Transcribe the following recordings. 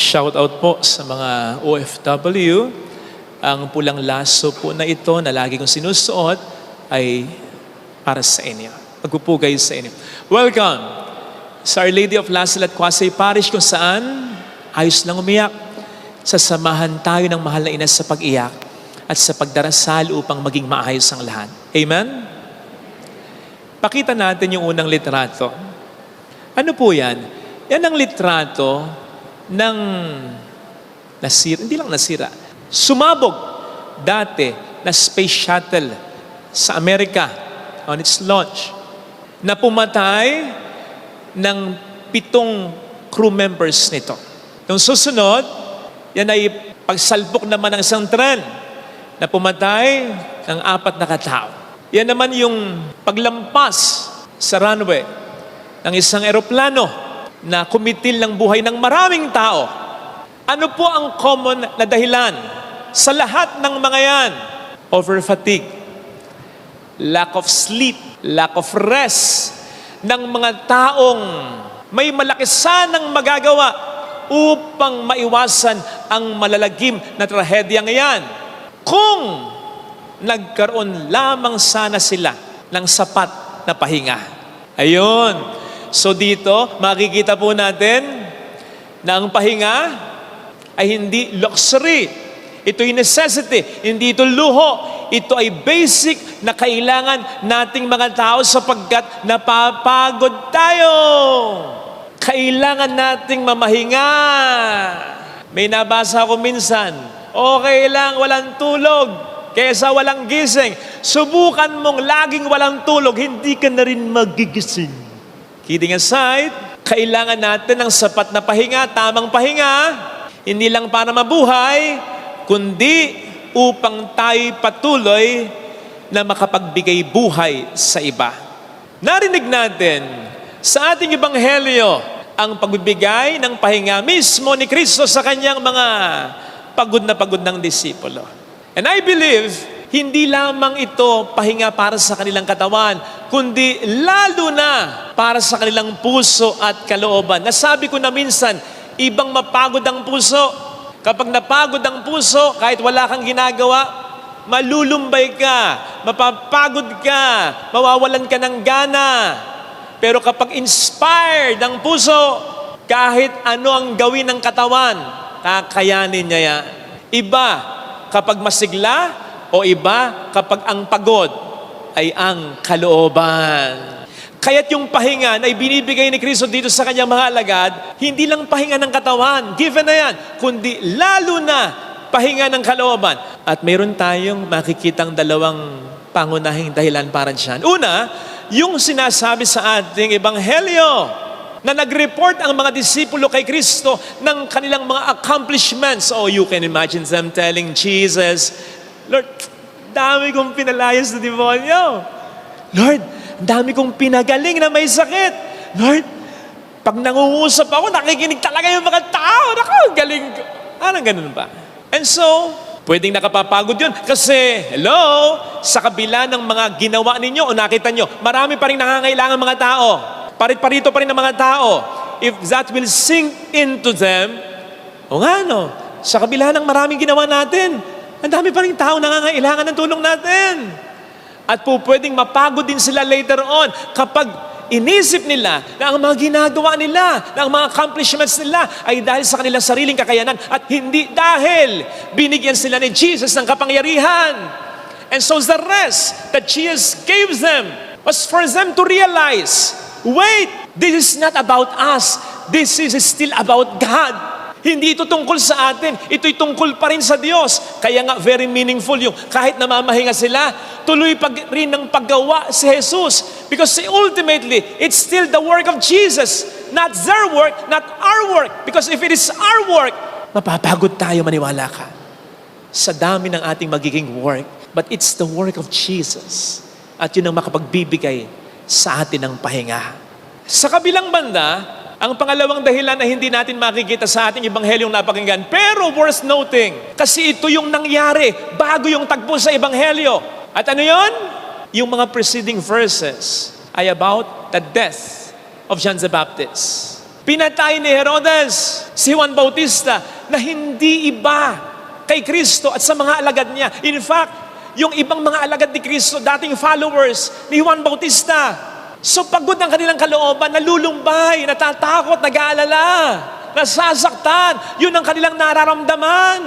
Shout out po sa mga OFW. Ang pulang laso po na ito na lagi kong sinusuot ay para sa inyo. Magpupugay sa inyo. Welcome sa Our Lady of Lasal at Quasay Parish, kung saan ayos lang umiyak. Sasamahan tayo ng mahal na ina sa pag-iyak at sa pagdarasal upang maging maayos ang lahat. Amen? Pakita natin yung unang litrato. Ano po yan? Yan ang litrato ng nasira, hindi lang nasira, sumabog dati na space shuttle sa Amerika on its launch, na pumatay ng 7 crew members nito. Nung susunod, yan ay pagsalpok naman ng isang tren na pumatay ng 4 na katao. Yan naman yung paglampas sa runway ng isang eroplano na kumitil ng buhay ng maraming tao. Ano po ang common na dahilan sa lahat ng mga yan? Over-fatigue, lack of sleep, lack of rest ng mga taong may malaki sanang magagawa upang maiwasan ang malalagim na trahedyang yan. Kung nagkaroon lamang sana sila ng sapat na pahinga. Ayun. So dito, makikita po natin na ang pahinga ay hindi luxury. Ito'y necessity, hindi ito luho. Ito ay basic na kailangan nating mga tao sapagkat napapagod tayo. Kailangan nating mamahinga. May nabasa ko minsan, okay lang walang tulog kaysa walang gising. Subukan mong laging walang tulog, hindi ka na rin magigising. Kidding aside, kailangan natin ng sapat na pahinga, tamang pahinga, hindi lang para mabuhay, kundi upang tayo patuloy na makapagbigay buhay sa iba. Narinig natin sa ating ebanghelyo ang pagbibigay ng pahinga mismo ni Kristo sa kanyang mga pagod ng disipulo. And I believe, hindi lamang ito pahinga para sa kanilang katawan, kundi lalo na para sa kanilang puso at kalooban. Nasabi ko na minsan, ibang mapagod ang puso. Kapag napagod ang puso, kahit wala kang ginagawa, malulumbay ka, mapapagod ka, mawawalan ka ng gana. Pero kapag inspired ang puso, kahit ano ang gawin ng katawan, kakayanin niya yan. Iba kapag masigla, o iba kapag ang pagod ay ang kalooban. Kaya't yung pahinga na ibinibigay ni Kristo dito sa kanyang mga alagad, hindi lang pahinga ng katawan, given na yan, kundi lalo na pahinga ng kalooban. At mayroon tayong makikitang dalawang pangunahing dahilan para dyan. Una, yung sinasabi sa ating ebanghelyo na nag-report ang mga disipulo kay Kristo ng kanilang mga accomplishments. Oh, you can imagine them telling Jesus, Lord, dami kong pinalayas na demonyo. Lord, dami kong pinagaling na may sakit. Lord, pag nangungusap ako, nakikinig talaga yung mga tao. Naku, galing ko. Anong ganun ba? And so, pwedeng nakapapagod yun. Kasi, hello, sa kabila ng mga ginawa ninyo o nakita nyo, marami pa rin nangangailangan mga tao. Parit-parito pa rin ng mga tao. If that will sink into them, o nga no, sa kabila ng maraming ginawa natin, ang dami pa rin tao nangangailangan ng tulong natin. At po pwedeng mapagod din sila later on kapag inisip nila na ang mga ginagawa nila, na ang mga accomplishments nila ay dahil sa kanilang sariling kakayanan at hindi dahil binigyan sila ni Jesus ng kapangyarihan. And so the rest that Jesus gave them was for them to realize, wait, this is not about us. This is still about God. Hindi ito tungkol sa atin. Ito'y tungkol pa rin sa Diyos. Kaya nga, very meaningful yung kahit namamahinga sila, tuloy rin ng paggawa si Jesus. Because ultimately, it's still the work of Jesus. Not their work, not our work. Because if it is our work, mapapagod tayo, maniwala ka. Sa dami ng ating magiging work. But it's the work of Jesus. At yun ang makapagbibigay sa atin ng pahinga. Sa kabilang banda, ang pangalawang dahilan na hindi natin makikita sa ating ebanghelyong napakinggan, pero worth noting, kasi ito yung nangyari bago yung tagpo sa ebanghelyo. At ano yon? Yung mga preceding verses ay about the death of John the Baptist. Pinatay ni Herodes si Juan Bautista na hindi iba kay Kristo at sa mga alagad niya. In fact, yung ibang mga alagad ni Kristo, dating followers ni Juan Bautista. So pagod ang kanilang kalooban, nalulumbay, natatakot, nag-aalala, nasasaktan. Yun ang kanilang nararamdaman.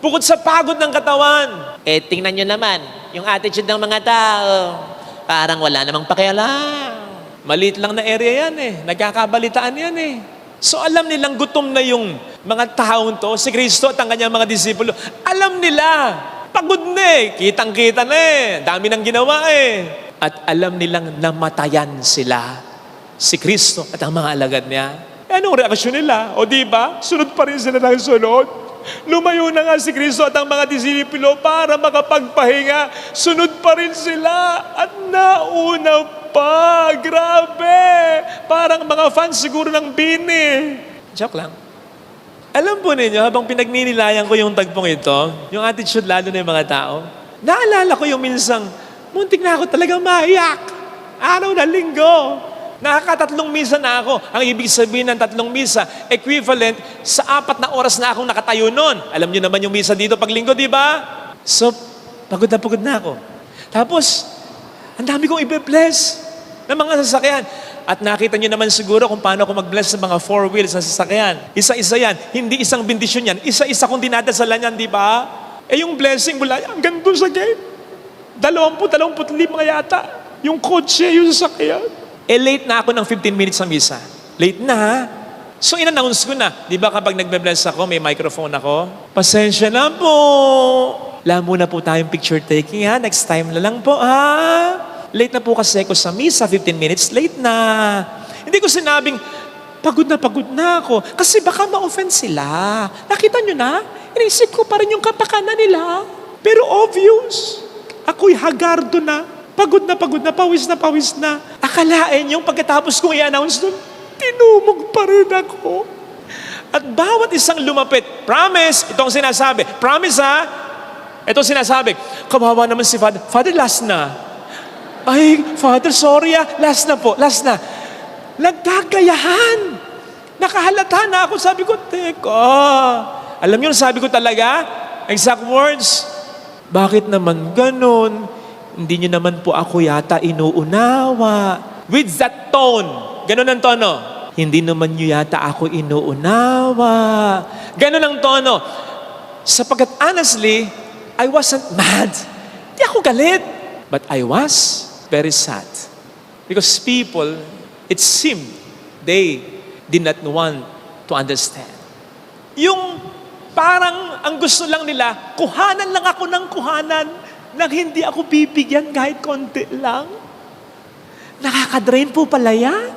Bukod sa pagod ng katawan. Tingnan nyo naman, yung attitude ng mga tao, parang wala namang pakialam. Maliit lang na area yan eh. Nagkakabalitaan yan eh. So alam nilang gutom na yung mga taong to, si Kristo at ang kanyang mga disipulo. Alam nila, pagod na eh. Kitang-kita na eh. Dami nang ginawa eh. At alam nilang namatayan sila. Si Kristo at ang mga alagad niya. Anong reaksyon nila? O di ba? Sunod pa rin sila ng sunod. Lumayo na nga si Kristo at ang mga disipulo para makapagpahinga. Sunod pa rin sila at nauna pa. Grabe! Parang mga fans siguro ng Bini. Joke lang. Alam po ninyo, habang pinagninilayan ko yung tagpong ito, yung attitude lalo na yung mga tao, naalala ko yung minsang, muntik na ako talagang maiyak. Araw na linggo. Nakakatatlong misa na ako. Ang ibig sabihin ng 3 misa, equivalent sa 4 na oras na akong nakatayo noon. Alam niyo naman yung misa dito pag linggo, di ba? So, pagod na ako. Tapos, ang dami kong i-bless ng mga sasakyan. At nakita niyo naman siguro kung paano ako mag-bless ng mga 4 wheels na sasakyan. Isa-isa yan. Hindi isang bendisyon yan. Isa-isa kong dinadasalan yan, di ba? Yung blessing mula hanggang doon sa gate. 20-25 yata. Yung kotse, yung sasakyan. Late na ako ng 15 minutes sa misa. Late na ha? So in-announce ko na. Di ba kapag nagbe-bless ako, may microphone ako? Pasensya na po. Wala muna po tayong picture taking ha. Next time na lang po ha. Late na po kasi ako sa misa. 15 minutes late na. Hindi ko sinabing, pagod na ako. Kasi baka ma-offend sila. Nakita nyo na? Inisip ko pa rin yung kapakanan nila. Pero obvious. Ako'y hagardo na. Pagod na, pawis na. Akalain yung pagkatapos kong i-announce doon, tinumog pa rin ako. At bawat isang lumapit, promise, itong sinasabi, promise ha, itong sinasabi, kawawa naman si Father, Father, last na. Ay, Father, sorry last na po. Nagkagayahan. Nakahalata na ako, sabi ko, teka. Alam niyo, sabi ko talaga, exact words, bakit naman ganun? Hindi niyo naman po ako yata inuunawa. With that tone. Ganun ang tono. Hindi naman niyo yata ako inuunawa. Ganun ang tono. Sapagkat honestly, I wasn't mad. Hindi ako galit. But I was very sad. Because people, it seemed, they did not want to understand. Yung parang ang gusto lang nila, kuhanan lang ako ng kuhanan. Nang hindi ako bibigyan kahit konti lang. Nakaka-drain po pala yan.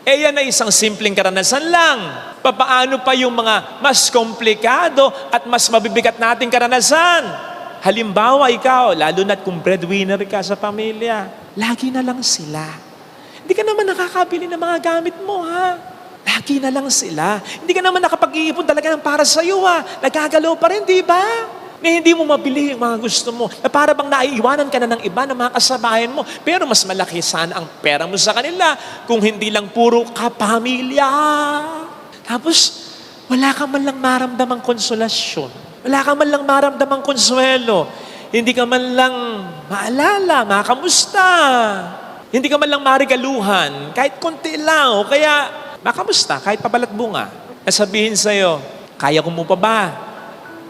Yan ay isang simpleng karanasan lang. Papaano pa yung mga mas komplikado at mas mabibigat nating karanasan? Halimbawa, ikaw, lalo na't kung breadwinner ka sa pamilya, lagi na lang sila. Hindi ka naman nakakabili ng mga gamit mo, ha? Lagi na lang sila. Hindi ka naman nakapag-iipon talaga ng para sa'yo, ha? Nagkagalaw pa rin, di ba? Na hindi mo mabili yung mga gusto mo. Na para bang naiiwanan ka na ng iba na mga kasabayan mo. Pero mas malaki sana ang pera mo sa kanila kung hindi lang puro kapamilya. Tapos, wala ka man lang maramdamang konsolasyon. Wala ka man lang maramdamang konsuelo. Hindi ka man lang maalala, makamusta. Hindi ka man lang marigaluhan. Kahit konti lang. O kaya, makamusta, kahit pabalat bunga. Nasabihin sa'yo, kaya ko mo pa ba?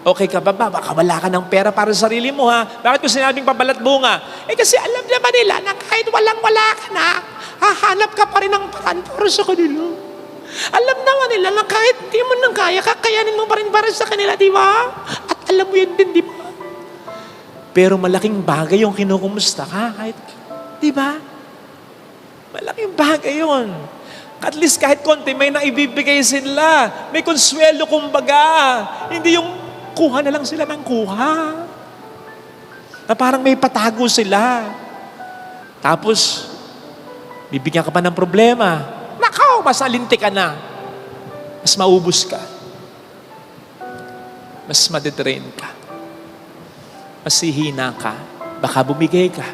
Okay ka ba? Baka wala ka ng pera para sa sarili mo, ha? Bakit ko sinabing pabalat bunga? Kasi alam naman nila na kahit walang-wala ka na, hahanap ka pa rin ng paraan para sa kanila. Alam naman nila na kahit di mo nang kaya, kakayanin mo pa rin para sa kanila, di ba? At alam mo yan din, di ba? Pero malaking bagay yung kinukumusta ka, kahit, di ba? Malaking bagay yun. At least kahit konti, may naibibigay sila. May konsuelo, kumbaga. Hindi yung kuha na lang sila ng kuha. Na parang may patago sila. Tapos, bibigyan ka pa ng problema. Nakaw, mas alinti ka na. Mas maubos ka. Mas madedrain ka. Mas hihina ka. Baka bumigay ka.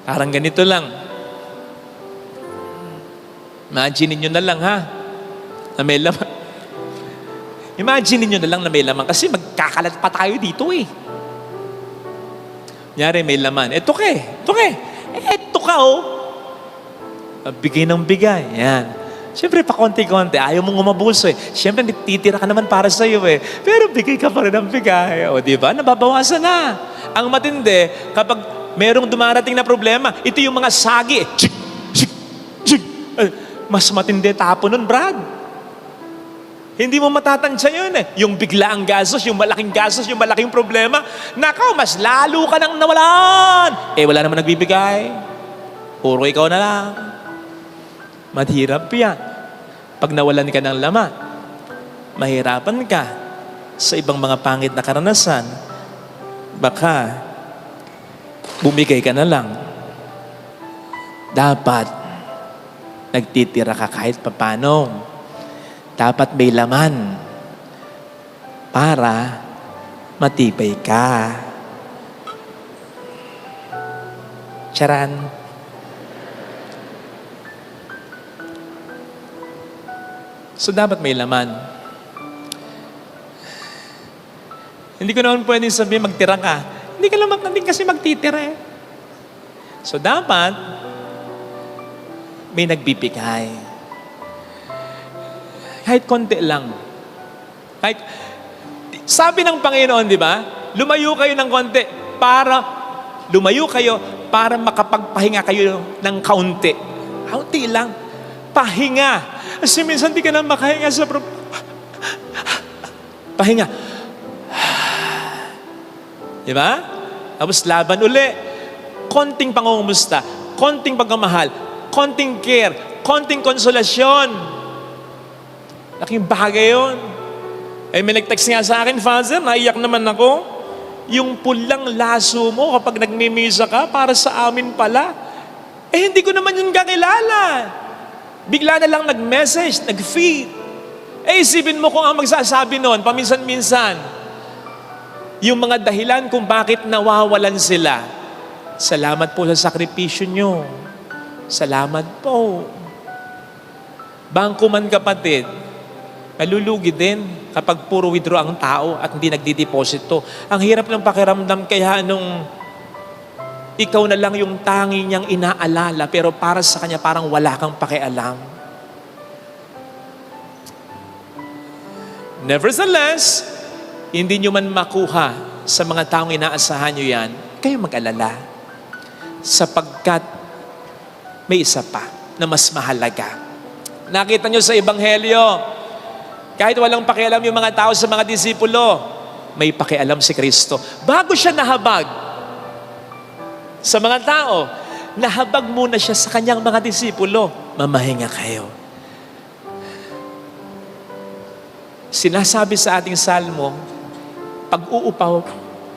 Parang ganito lang. Imagine niyo na lang ha, na may laman. Imagine niyo na lang na may laman kasi magkakalat pa tayo dito eh. Kunyari may laman. Ito ka eh. Ito ka oh. Bigay ng bigay. Yan. Siyempre pa konti-konti. Ayaw mong umabulso eh. Siyempre titira ka naman para sa iyo eh. Pero bigay ka pa rin ng bigay. O di ba? Nababawasan na. Ang matindi, kapag merong dumarating na problema, ito yung mga sagi eh. Chik, chik, chik. Mas matindi tapo nun, Brad. Hindi mo matatansya yun eh. Yung biglaang gastos, yung malaking problema. Nakaw, mas lalo ka nang nawalan. Eh, wala naman nagbibigay. Puro ikaw na lang. Mahirap yan. Pag nawalan ka ng laman, mahirapan ka sa ibang mga pangit na karanasan. Baka, bumigay ka na lang. Dapat, nagtitira ka kahit papano. Dapat may laman para matibay ka. Charan. So dapat may laman. Hindi ko naman pwedeng sabihin magtira ka. Hindi ka naman kasi magtitira eh. So dapat may nagbibigay. Kahit konti lang. Kahit, sabi ng Panginoon, di ba? Lumayo kayo ng konti para makapagpahinga kayo ng kaunti. Kaunti lang. Pahinga. Kasi minsan di ka na makahinga sa pahinga. Di ba? Tapos laban uli. Konting pangungumusta, konting pagmamahal, konting care, konting konsolasyon. Laking bagay yun. Eh, may nag-text nga sa akin, Father, naiyak naman ako. Yung pulang laso mo kapag nagmimisa ka, para sa amin pala. Eh, hindi ko naman yun kakilala. Bigla na lang nag-message, nag-feed. Eh, isipin mo kung ang magsasabi nun, paminsan-minsan. Yung mga dahilan kung bakit nawawalan sila. Salamat po sa sakripisyo nyo. Salamat po. Bangko man kapatid, malulugi din kapag puro withdraw ang tao at hindi nagdideposito. Ang hirap ng pakiramdam kaya nung ikaw na lang yung tangi niyang inaalala pero para sa kanya parang wala kang pakialam. Nevertheless, hindi nyo man makuha sa mga taong inaasahan nyo yan, kayo mag-alala. Sapagkat may isa pa na mas mahalaga. Nakita nyo sa Ebanghelyo, kahit walang pakialam yung mga tao sa mga disipulo, may pakialam si Kristo. Bago siya nahabag sa mga tao, nahabag muna siya sa kanyang mga disipulo. Mamahinga kayo. Sinasabi sa ating salmo,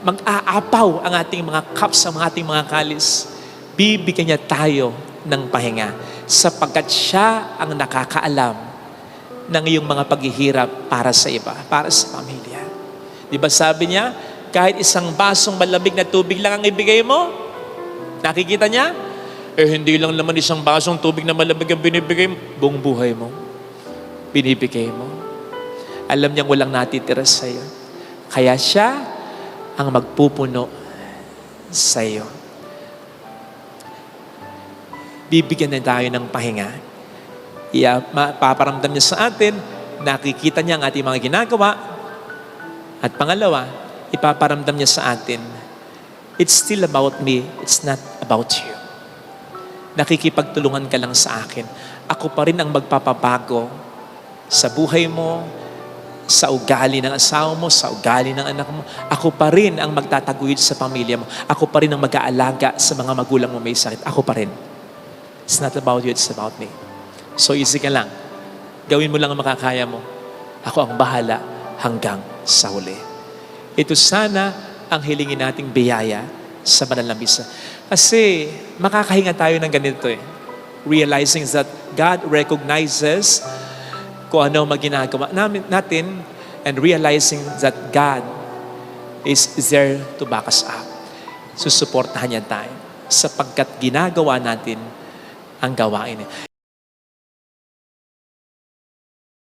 mag-aapaw ang ating mga cups, ang ating mga kalis, bibigyan niya tayo ng pahinga sapagkat siya ang nakakaalam ng iyong mga paghihirap para sa iba, para sa pamilya. Di ba sabi niya, kahit isang basong malamig na tubig lang ang ibigay mo, nakikita niya, eh hindi lang naman isang basong tubig na malamig ang binibigay mo, buong buhay mo, binibigay mo. Alam niyang walang natitira sa iyo. Kaya siya ang magpupuno sa iyo. Bibigyan na tayo ng pahinga. Paparamdam niya sa atin, nakikita niya ang ating mga ginagawa. At pangalawa, ipaparamdam niya sa atin, it's still about me, it's not about you. Nakikipagtulungan ka lang sa akin. Ako pa rin ang magpapabago sa buhay mo, sa ugali ng asawa mo, sa ugali ng anak mo. Ako pa rin ang magtataguyod sa pamilya mo. Ako pa rin ang mag-aalaga sa mga magulang mo may sakit. Ako pa rin. It's not about you, it's about me. So easy ka lang. Gawin mo lang ang makakaya mo. Ako ang bahala hanggang sa huli. Ito sana ang hilingin nating biyaya sa banal na misa. Kasi makakahinga tayo ng ganito eh. Realizing that God recognizes kung ano maginagawa natin and realizing that God is there to back us up. Susuportahan niya tayo sapagkat ginagawa natin ang gawain.